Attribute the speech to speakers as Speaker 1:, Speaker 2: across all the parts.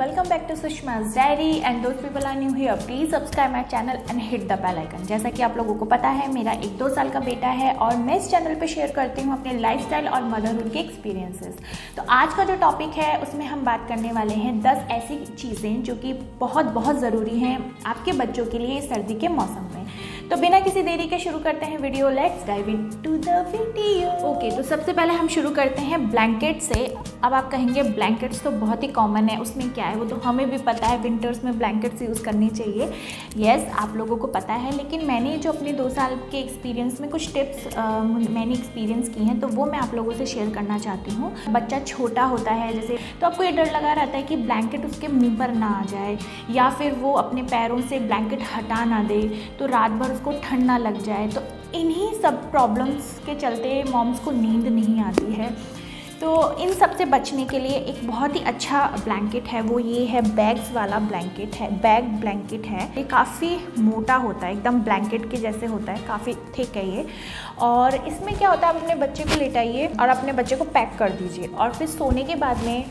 Speaker 1: welcome back to Sushma's Diary and those people are new here, please subscribe my channel and hit the bell icon। जैसा कि आप लोगों को पता है मेरा 1-2 साल का बेटा है और मैं इस चैनल पे शेयर करती हूँ अपने लाइफस्टाइल और मदरहुड के एक्सपीरियंसेस। तो आज का जो टॉपिक है उसमें हम बात करने वाले हैं 10 ऐसी चीज़ें जो कि बहुत ज़रूरी हैं आपके बच्चों के लिए सर्दी के मौसम में। तो बिना किसी देरी के शुरू करते हैं video. Let's dive into the video. Okay, तो सबसे पहले हम शुरू करते हैं ब्लैंकेट से। अब आप कहेंगे ब्लैंकेट्स तो बहुत ही कॉमन है, उसमें क्या है, वो तो हमें भी पता है विंटर्स में ब्लैंकेट्स यूज़ करनी चाहिए। यस, आप लोगों को पता है, लेकिन मैंने जो अपने 2 साल के एक्सपीरियंस में कुछ टिप्स मैंने एक्सपीरियंस की हैं तो वो मैं आप लोगों से शेयर करना चाहती हूँ। बच्चा छोटा होता है जैसे, तो आपको ये डर लगा रहता है कि ब्लैंकेट उसके मुँह पर ना आ जाए या फिर वो अपने पैरों से ब्लैंकेट हटा ना दे तो रात भर उसको ठंड ना लग जाए। तो इन्हीं सब प्रॉब्लम्स के चलते मॉम्स को नींद नहीं आती है। तो इन सब से बचने के लिए एक बहुत ही अच्छा ब्लैंकेट है, वो ये है बैग्स वाला ब्लैंकेट है। बैग ब्लैंकेट है, ये काफ़ी मोटा होता है, एकदम ब्लैंकेट के जैसे होता है, काफ़ी थिक है ये। और इसमें क्या होता है, आप अपने बच्चे को लेटाइए और अपने बच्चे को पैक कर दीजिए और फिर सोने के बाद में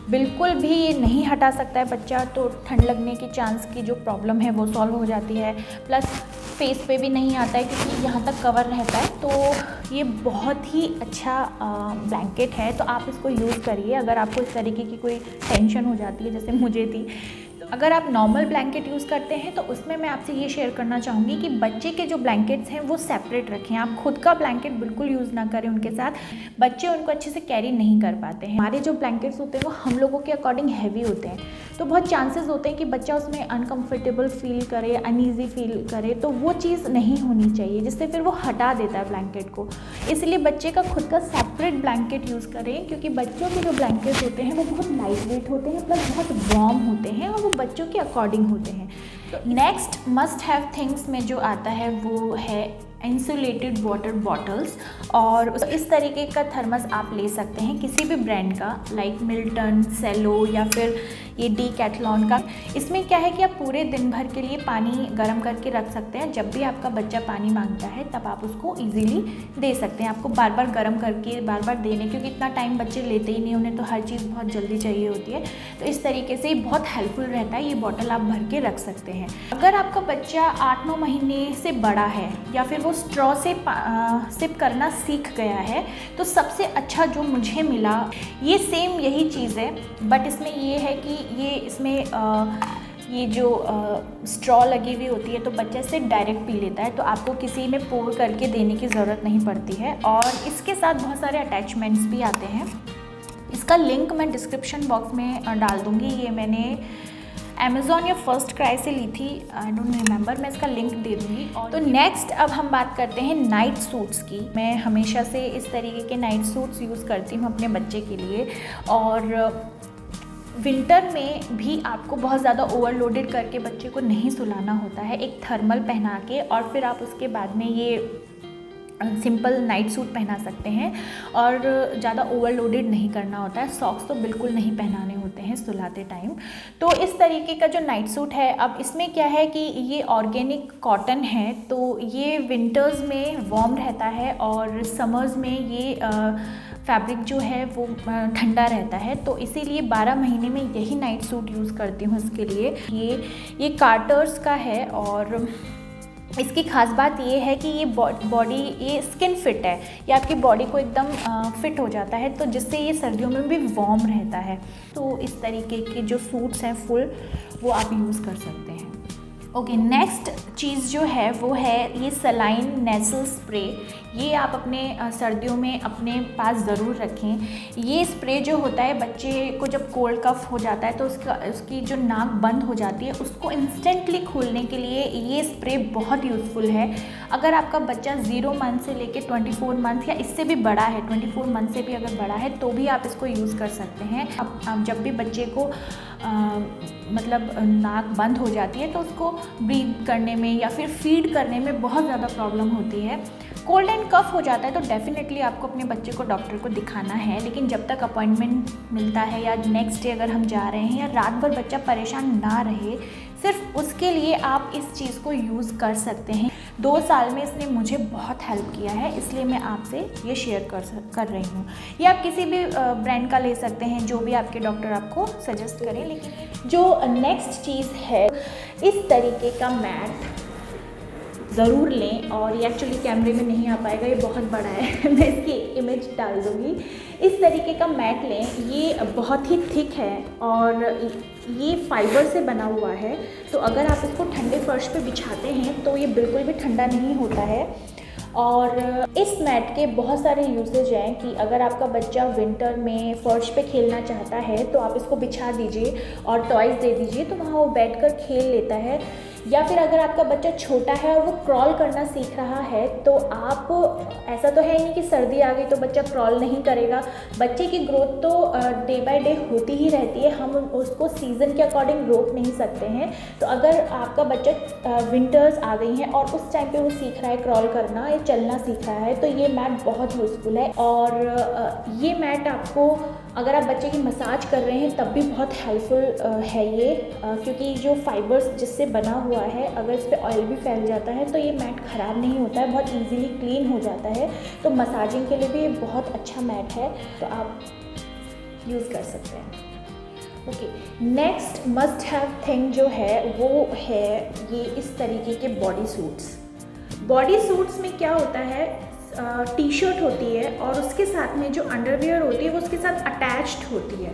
Speaker 1: बिल्कुल भी ये नहीं हटा सकता है बच्चा, तो ठंड लगने की चांस की जो प्रॉब्लम है वो सॉल्व हो जाती है। प्लस फेस पे भी नहीं आता है क्योंकि यहाँ तक कवर रहता है। तो ये बहुत ही अच्छा ब्लैंकेट है, तो आप इसको यूज़ करिए अगर आपको इस तरीके की कोई टेंशन हो जाती है जैसे मुझे थी। अगर आप नॉर्मल ब्लैंकेट यूज़ करते हैं तो उसमें मैं आपसे ये शेयर करना चाहूँगी कि बच्चे के जो ब्लैंकेट्स हैं वो सेपरेट रखें। आप खुद का ब्लैंकेट बिल्कुल यूज़ ना करें उनके साथ, बच्चे उनको अच्छे से कैरी नहीं कर पाते हैं। हमारे जो ब्लैंकेट्स होते हैं वो हम लोगों के अकॉर्डिंग हैवी होते हैं, तो बहुत चांसेस होते हैं कि बच्चा उसमें अनकम्फर्टेबल फील करे, अनईजी फील करे, तो वो चीज़ नहीं होनी चाहिए जिससे फिर वो हटा देता है ब्लैंकेट को। इसलिए बच्चे का खुद का सेपरेट ब्लैंकेट यूज़ करें, क्योंकि बच्चों के जो ब्लैंकेट्स होते हैं वो बहुत लाइट वेट होते हैं, प्लस बहुत वार्म होते हैं और वो बच्चों के अकॉर्डिंग होते हैं। तो नेक्स्ट मस्ट हैव थिंग्स में जो आता है वो है इंसुलेटेड वाटर बॉटल्स। और इस तरीके का थर्मस आप ले सकते हैं किसी भी ब्रांड का, लाइक मिल्टन, सेलो या फिर ये डीकैथलॉन का। इसमें क्या है कि आप पूरे दिन भर के लिए पानी गर्म करके रख सकते हैं। जब भी आपका बच्चा पानी मांगता है तब आप उसको इजीली दे सकते हैं। आपको बार बार गर्म करके बार बार देने, क्योंकि इतना टाइम बच्चे लेते ही नहीं, उन्हें तो हर चीज़ बहुत जल्दी चाहिए होती है। तो इस तरीके से बहुत हेल्पफुल रहता है, ये बॉटल आप भर के रख सकते हैं। अगर आपका बच्चा 8-9 महीने से बड़ा है या फिर वो स्ट्रॉ से सिप करना सीख गया है, तो सबसे अच्छा जो मुझे मिला, ये सेम यही चीज़ है, बट इसमें ये है कि ये इसमें ये जो स्ट्रॉ लगी हुई होती है तो बच्चा से डायरेक्ट पी लेता है, तो आपको किसी में पोर करके देने की ज़रूरत नहीं पड़ती है। और इसके साथ बहुत सारे अटैचमेंट्स भी आते हैं। इसका लिंक मैं डिस्क्रिप्शन बॉक्स में डाल दूँगी। ये मैंने अमेज़ॉन या फर्स्ट क्राई से ली थी, आई डोंट रिमेंबर, मैं इसका लिंक दे दूँगी। और तो नेक्स्ट अब हम बात करते हैं नाइट सूट्स की। मैं हमेशा से इस तरीके के नाइट सूट्स यूज़ करती हूँ अपने बच्चे के लिए। और विंटर में भी आपको बहुत ज़्यादा ओवरलोडेड करके बच्चे को नहीं सुलाना होता है, एक थर्मल पहना के और फिर आप उसके बाद में ये सिंपल नाइट सूट पहना सकते हैं और ज़्यादा ओवरलोडेड नहीं करना होता है। सॉक्स तो बिल्कुल नहीं पहनाने होते हैं सुलाते टाइम। तो इस तरीके का जो नाइट सूट है, अब इसमें क्या है कि ये ऑर्गेनिक कॉटन है, तो ये विंटर्स में वार्म रहता है और समर्स में ये फैब्रिक जो है वो ठंडा रहता है। तो इसीलिए 12 महीने में यही नाइट सूट यूज़ करती हूँ इसके लिए। ये कार्टर्स का है और इसकी खास बात ये है कि ये बॉडी, ये स्किन फिट है, ये आपकी बॉडी को एकदम फिट हो जाता है, तो जिससे ये सर्दियों में भी वार्म रहता है। तो इस तरीके के जो सूट्स हैं फुल, वो आप यूज़ कर सकते हैं। ओके, नेक्स्ट चीज़ जो है वो है ये सलाइन नेसल स्प्रे। ये आप अपने सर्दियों में अपने पास ज़रूर रखें। ये स्प्रे जो होता है, बच्चे को जब कोल्ड कफ हो जाता है तो उसकी जो नाक बंद हो जाती है, उसको इंस्टेंटली खोलने के लिए ये स्प्रे बहुत यूज़फुल है। अगर आपका बच्चा 0 मंथ से लेके 24 मंथ या इससे भी बड़ा है, 24 मंथ से भी अगर बड़ा है तो भी आप इसको यूज़ कर सकते हैं। अब जब भी बच्चे को मतलब नाक बंद हो जाती है तो उसको ब्रीथ करने में या फिर फीड करने में बहुत ज़्यादा प्रॉब्लम होती है। कोल्ड एंड कफ हो जाता है तो डेफिनेटली आपको अपने बच्चे को डॉक्टर को दिखाना है, लेकिन जब तक अपॉइंटमेंट मिलता है या नेक्स्ट डे अगर हम जा रहे हैं या रात भर बच्चा परेशान ना रहे, सिर्फ उसके लिए आप इस चीज़ को यूज़ कर सकते हैं। 2 साल में इसने मुझे बहुत हेल्प किया है, इसलिए मैं आपसे ये शेयर कर रही हूँ। ये आप किसी भी ब्रांड का ले सकते हैं, जो भी आपके डॉक्टर आपको सजेस्ट करें। लेकिन जो नेक्स्ट चीज़ है, इस तरीके का मैट ज़रूर लें। और ये एक्चुअली कैमरे में नहीं आ पाएगा, ये बहुत बड़ा है मैं इसकी इमेज डाल दूँगी। इस तरीके का मैट लें, ये बहुत ही थिक है और ये फाइबर से बना हुआ है, तो अगर आप इसको ठंडे फर्श पे बिछाते हैं तो ये बिल्कुल भी ठंडा नहीं होता है। और इस मैट के बहुत सारे यूसेज हैं कि अगर आपका बच्चा विंटर में फर्श पे खेलना चाहता है तो आप इसको बिछा दीजिए और टॉयज़ दे दीजिए, तो वहाँ वो बैठकर खेल लेता है। या फिर अगर आपका बच्चा छोटा है और वो क्रॉल करना सीख रहा है, तो आप, ऐसा तो है नहीं कि सर्दी आ गई तो बच्चा क्रॉल नहीं करेगा। बच्चे की ग्रोथ तो डे बाय डे होती ही रहती है, हम उसको सीज़न के अकॉर्डिंग रोक नहीं सकते हैं। तो अगर आपका बच्चा विंटर्स आ गई हैं और उस टाइम पे वो सीख रहा है क्रॉल करना या चलना सीख रहा है, तो ये मैट बहुत यूज़फुल है। और ये मैट आपको, अगर आप बच्चे की मसाज कर रहे हैं तब भी बहुत हेल्पफुल है ये, क्योंकि जो फाइबर्स जिससे बना हुआ है, अगर इस पर ऑयल भी फैल जाता है तो ये मैट ख़राब नहीं होता है, बहुत इजीली क्लीन हो जाता है। तो मसाजिंग के लिए भी ये बहुत अच्छा मैट है, तो आप यूज़ कर सकते हैं। Okay, next must have thing जो है वो है ये इस तरीके के बॉडी सूट्स। बॉडी सूट्स में क्या होता है, टी शर्ट होती है और उसके साथ में जो अंडरवियर होती है वो उसके साथ अटैच्ड होती है,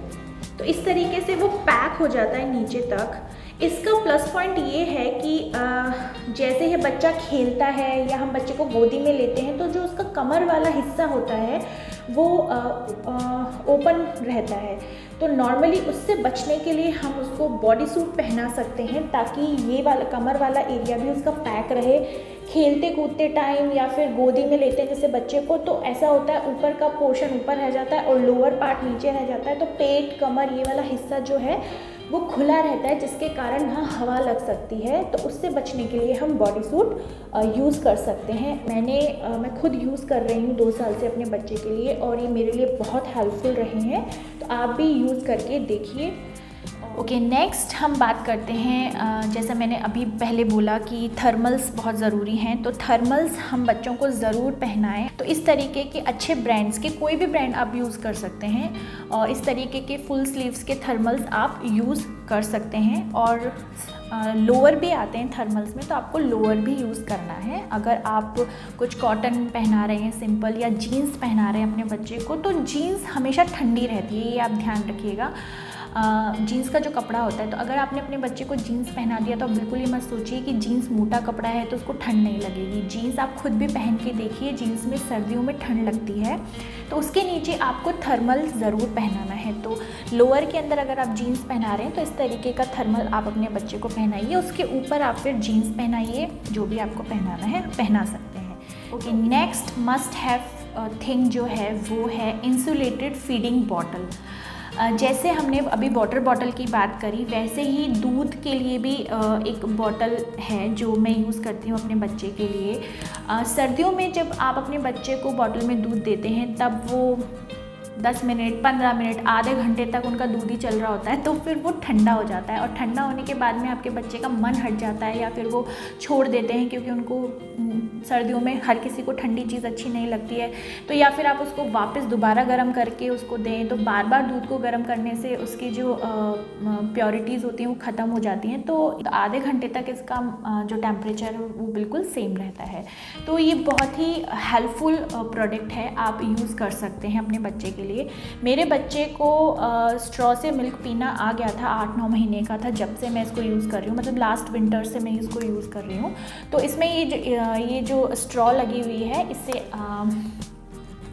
Speaker 1: तो इस तरीके से वो पैक हो जाता है नीचे तक। इसका प्लस पॉइंट ये है कि जैसे ही बच्चा खेलता है या हम बच्चे को गोदी में लेते हैं, तो जो उसका कमर वाला हिस्सा होता है वो ओपन रहता है। तो नॉर्मली उससे बचने के लिए हम उसको बॉडी सूट पहना सकते हैं, ताकि ये वाला कमर वाला एरिया भी उसका पैक रहे। खेलते कूदते टाइम या फिर गोदी में लेते हैं जैसे बच्चे को, तो ऐसा होता है ऊपर का पोर्शन ऊपर रह जाता है और लोअर पार्ट नीचे रह जाता है, तो पेट, कमर, ये वाला हिस्सा जो है वो खुला रहता है, जिसके कारण वहाँ हवा लग सकती है। तो उससे बचने के लिए हम बॉडी सूट यूज़ कर सकते हैं। मैं खुद यूज़ कर रही हूँ 2 साल से अपने बच्चे के लिए, और ये मेरे लिए बहुत हेल्पफुल रहे हैं, तो आप भी यूज़ करके देखिए। ओके, नेक्स्ट हम बात करते हैं, जैसा मैंने अभी पहले बोला कि थर्मल्स बहुत ज़रूरी हैं, तो थर्मल्स हम बच्चों को ज़रूर पहनाएं। तो इस तरीके के अच्छे ब्रांड्स के, कोई भी ब्रांड आप यूज़ कर सकते हैं, और इस तरीके के फुल स्लीव्स के थर्मल्स आप यूज़ कर सकते हैं। और लोअर भी आते हैं थर्मल्स में, तो आपको लोअर भी यूज़ करना है। अगर आप कुछ कॉटन पहना रहे हैं सिंपल, या जीन्स पहना रहे हैं अपने बच्चे को, तो जीन्स हमेशा ठंडी रहती है, ये आप ध्यान रखिएगा। जीन्स का जो कपड़ा होता है, तो अगर आपने अपने बच्चे को जीन्स पहना दिया तो आप बिल्कुल ये मत सोचिए कि जीन्स मोटा कपड़ा है तो उसको ठंड नहीं लगेगी। जीन्स आप खुद भी पहन के देखिए, जीन्स में सर्दियों में ठंड लगती है, तो उसके नीचे आपको थर्मल ज़रूर पहनाना है। तो लोअर के अंदर अगर आप जीन्स पहना रहे हैं तो इस तरीके का थर्मल आप अपने बच्चे को पहनाइए, उसके ऊपर आप फिर जीन्स पहनाइए, जो भी आपको पहनाना है पहना सकते हैं। Okay, next must have thing जो है वो है इंसुलेटेड फीडिंग बॉटल। जैसे हमने अभी वाटर बॉटल की बात करी, वैसे ही दूध के लिए भी एक बॉटल है जो मैं यूज़ करती हूँ अपने बच्चे के लिए। सर्दियों में जब आप अपने बच्चे को बॉटल में दूध देते हैं, तब वो 10 मिनट, 15 मिनट, आधे घंटे तक उनका दूध ही चल रहा होता है, तो फिर वो ठंडा हो जाता है, और ठंडा होने के बाद में आपके बच्चे का मन हट जाता है, या फिर वो छोड़ देते हैं, क्योंकि उनको सर्दियों में हर किसी को ठंडी चीज़ अच्छी नहीं लगती है। तो या फिर आप उसको वापस दोबारा गर्म करके उसको दें, तो बार बार दूध को गर्म करने से उसकी जो प्योरिटीज़ होती हैं वो ख़त्म हो जाती हैं। तो आधे घंटे तक इसका जो टेम्परेचर है वो बिल्कुल सेम रहता है। तो ये बहुत ही हेल्पफुल प्रोडक्ट है, आप यूज़ कर सकते हैं अपने बच्चे के लिए। मेरे बच्चे को स्ट्रॉ से मिल्क पीना आ गया था, 8-9 महीने का था जब से मैं इसको यूज़ कर रही हूँ, मतलब लास्ट विंटर से मैं इसको यूज़ कर रही हूँ। तो इसमें ये जो स्ट्रॉ लगी हुई है, इससे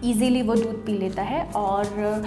Speaker 1: ईज़िली वो दूध पी लेता है। और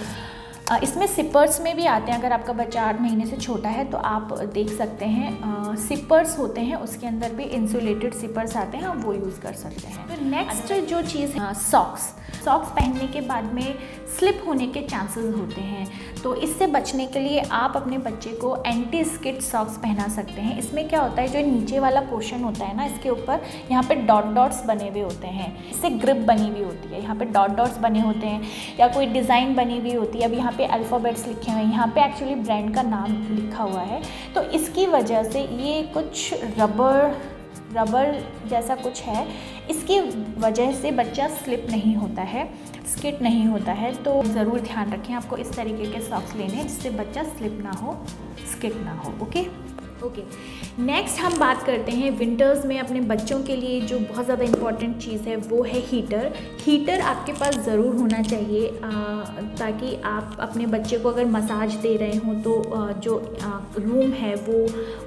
Speaker 1: इसमें सिपर्स में भी आते हैं, अगर आपका बच्चा 8 महीने से छोटा है तो आप देख सकते हैं, सिपर्स होते हैं, उसके अंदर भी इंसुलेटेड सिपर्स आते हैं, आप वो यूज़ कर सकते हैं। तो नेक्स्ट जो चीज़ है, सॉक्स पहनने के बाद में स्लिप होने के चांसेस होते हैं, तो इससे बचने के लिए आप अपने बच्चे को एंटी स्किड सॉक्स पहना सकते हैं। इसमें क्या होता है, जो नीचे वाला पोर्शन होता है ना, इसके ऊपर यहाँ पे डॉट्स बने हुए होते हैं, इससे ग्रिप बनी हुई होती है, यहाँ पे डॉट्स बने होते हैं, या कोई डिज़ाइन बनी हुई होती है। अब यहाँ पे अल्फ़ाबेट्स लिखे हुए हैं, यहाँ पे एक्चुअली ब्रांड का नाम लिखा हुआ है, तो इसकी वजह से ये कुछ रबर रबर जैसा कुछ है, इसकी वजह से बच्चा स्लिप नहीं होता है, स्किड नहीं होता है। तो ज़रूर ध्यान रखें, आपको इस तरीके के सॉक्स लेने हैं जिससे बच्चा स्लिप ना हो, स्किड ना हो। ओके। नेक्स्ट हम बात करते हैं विंटर्स में अपने बच्चों के लिए जो बहुत ज़्यादा इम्पॉर्टेंट चीज़ है वो है हीटर। हीटर आपके पास ज़रूर होना चाहिए ताकि आप अपने बच्चे को अगर मसाज दे रहे हों तो जो रूम है वो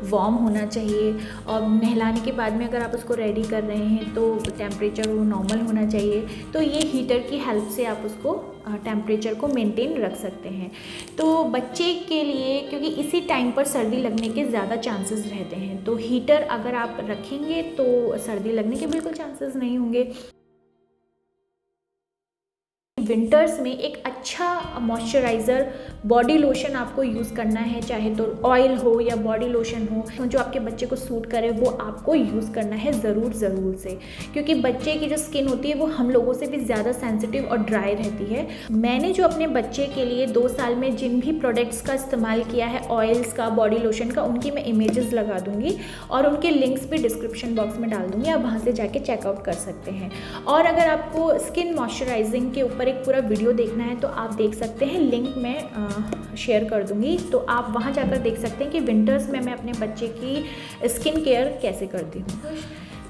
Speaker 1: वार्म होना चाहिए, और नहलाने के बाद में अगर आप उसको रेडी कर रहे हैं तो टेम्परेचर वो नॉर्मल होना चाहिए। तो ये हीटर की हेल्प से आप उसको टेम्परेचर को मेंटेन रख सकते हैं। तो बच्चे के लिए, क्योंकि इसी टाइम पर सर्दी लगने के ज़्यादा चांसेस रहते हैं, तो हीटर अगर आप रखेंगे तो सर्दी लगने के बिल्कुल चांसेस नहीं होंगे। विंटर्स में एक अच्छा मॉइस्चराइज़र बॉडी लोशन आपको यूज़ करना है, चाहे तो ऑयल हो या बॉडी लोशन हो, तो जो आपके बच्चे को सूट करे वो आपको यूज़ करना है ज़रूर से, क्योंकि बच्चे की जो स्किन होती है वो हम लोगों से भी ज़्यादा सेंसिटिव और ड्राई रहती है। मैंने जो अपने बच्चे के लिए 2 साल में जिन भी प्रोडक्ट्स का इस्तेमाल किया है, ऑयल्स का, बॉडी लोशन का, उनकी मैं इमेजेस लगा दूँगी और उनके लिंक्स भी डिस्क्रिप्शन बॉक्स में डाल दूँगी, आप वहाँ से जाके चेकआउट कर सकते हैं। और अगर आपको स्किन मॉइस्चराइजिंग के ऊपर एक पूरा वीडियो देखना है तो आप देख सकते हैं, लिंक मैं शेयर कर दूंगी, तो आप वहां जाकर देख सकते हैं कि विंटर्स में मैं अपने बच्चे की स्किन केयर कैसे करती हूँ।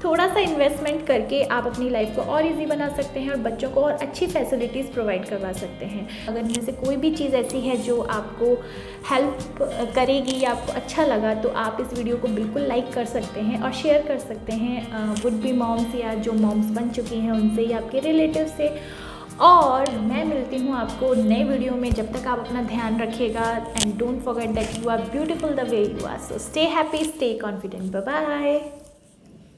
Speaker 1: थोड़ा सा इन्वेस्टमेंट करके आप अपनी लाइफ को और इजी बना सकते हैं और बच्चों को और अच्छी फैसिलिटीज़ प्रोवाइड करवा सकते हैं। अगर इनमें से कोई भी चीज़ ऐसी है जो आपको हेल्प करेगी या आपको अच्छा लगा तो आप इस वीडियो को बिल्कुल लाइक कर सकते हैं और शेयर कर सकते हैं वुड बी मॉम्स या जो मॉम्स बन चुकी हैं उनसे या आपके रिलेटिव से। और मैं मिलती हूँ आपको नए वीडियो में, जब तक आप अपना ध्यान रखिएगा and don't forget that you are beautiful the way you are. So stay happy, stay confident, bye bye.